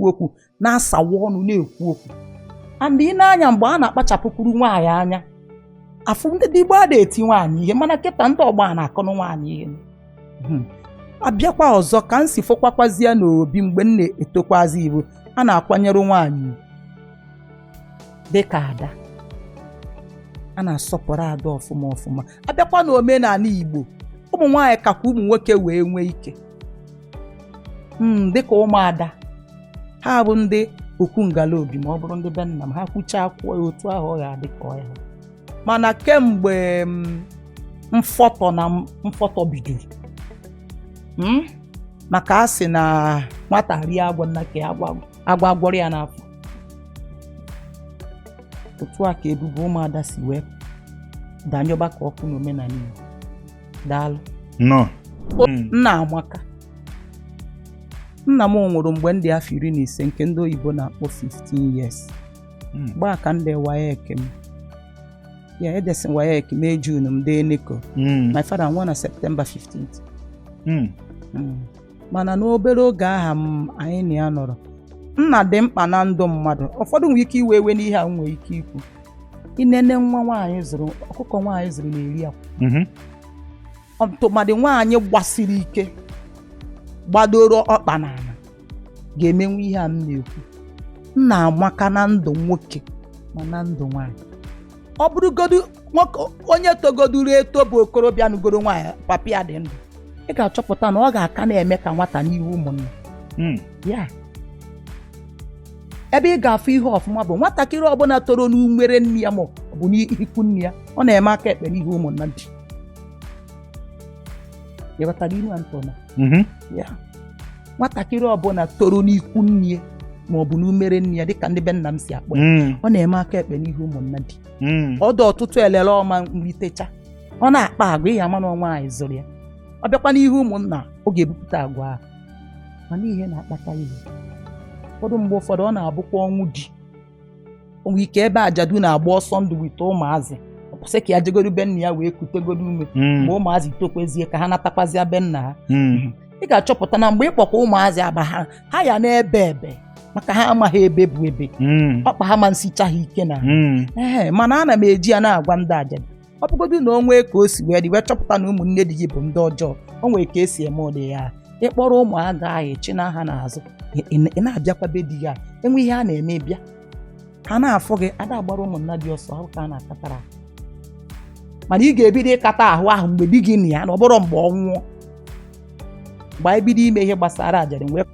na-ekwu okwu na-asawa ọnụ na-ekwu okwu and ị na-anya mgbe a na-akpachapụkwuru nwaanyị anya afụ ndị Igbo a na-eti nwaanyị ihe mana kịta ndị ọgba na-akọnụ nwaanyị ihe abịakwa ọzọ ka m si fụkwakwazie n'obi mgbe m na-etokwazi Igbo a na-akwanyere nwaanyị dịka ada a na-asọpụrụ ada ọfụma ọfụma abịakwa n'omenala Igbo ụmụ nwaanyị kakwa ụmụ nwoke wee nwee ike dịka ụmụada ha bụ ndị okwu ngala obi ma ọ bụrụ ndị be nna m ha kwuchaa akwụkwọ ya otu ahụ ọ ga-adị ka ọ ya mana kemgbe mfọtọ bidoro maka a sị na nwata rie agwọ nna ka agwọ agwọrọ ya n'afọ otu a ka ebubo ụmụada si wee danyọba ka ọkụ n'omenala Igbo daalụ nna Amaka nna m nwụrụ mgbe ndị afọ 15 nke ndị oyibo na-akpọ 15 years gbaa ka ndị WAEC m ya edesi WAEC mee June m dee NECO my father nwụọ na September 15th mana n'obere oge aha anyị na ya nọrọ nna dị mkpa na ndụ mmadụ ụfọdụ nwere ike iwe ewe n'ihe a nwere ike ikwu inene nwa nwaanyị zụrụ ọkụkọ nwaanyị zụrụ na-eri akwa tụmadị nwaanyị gbasiri ike gbadoro ọkpa n'ala ga-emenwu ihe a m na-ekwu nna Amaka na ndụ nwoke ma na ndụ nwaanyị ọ bụrụgodu nwoke onye togoduru eto bụ okorobịa nugoro nwaanyị papa ya dị ndụ ị ga-achọpụta na ọ ga-aka na-eme ka nwata n'ihu ụmụnna ya ebe ị ga-afụ ihe ọfụma bụ nwatakịrị ọbụla toro n'umere nne ya ma ọ bụ n'ikwu nne ya ọ na-eme aka ekpe n'ihu ụmụnna dị ịghọtara ilu Antona ya nwatakịrị ọbụla toro n'ikwu nne ma ọ bụ n'umere nne ya dịka ndị be nna m si akpọ ya ọ na-eme aka ekpe n'ihu ụmụnna dị ọdụ ọtụtụ elele ọma nritecha ọ na-akpa agwa ihe ama na nwaanyị zụrụ ya ọ bịakwa n'ihu ụmụnna ọ ga-ebupụta agwa ahụ mana ihe na-akpata ihe ụfọdụ mgbe ụfọdụ ọ na-abụkwa ọnwụ di onwe ike ebe ajadu na-agba ọsọ ndụ wite ụmụazị ọkwụsị ka ya jegodu be nna ya wee kutegodu ume mgbe ụmụazị tokwezie ka ha natakwazịa be nna ha ị ga-achọpụta na mgbe ịkpọkwa ụmụazị aba ha ya na-ebe ebe maka ha amaghị ebe bụ ebe ọkpa ha ma nsicha ha ike na mana ana m eji ya na-agwa ndị ajadu ọ bụgodu na onwe ka o si wee dị wee chọpụta na ụmụnne dị gị bụ ndị ọjọọ o nwere ka esi eme ụdị ya ịkpọrọ ụmụaga ahụ echi na ha n'azụ ị na-abịakwa be di ya enwe ihe a na-eme bịa ha na-afụ gị ada agbara ụmụnna dị ọsọ ahụ ka a na-akatara mana ị ga-ebido ịkata ahụ mgbe di gị na ya na ọ bụrụ mgbe ọ nwụọ mgbe anyị bido ime ihe gbasara ajadu wee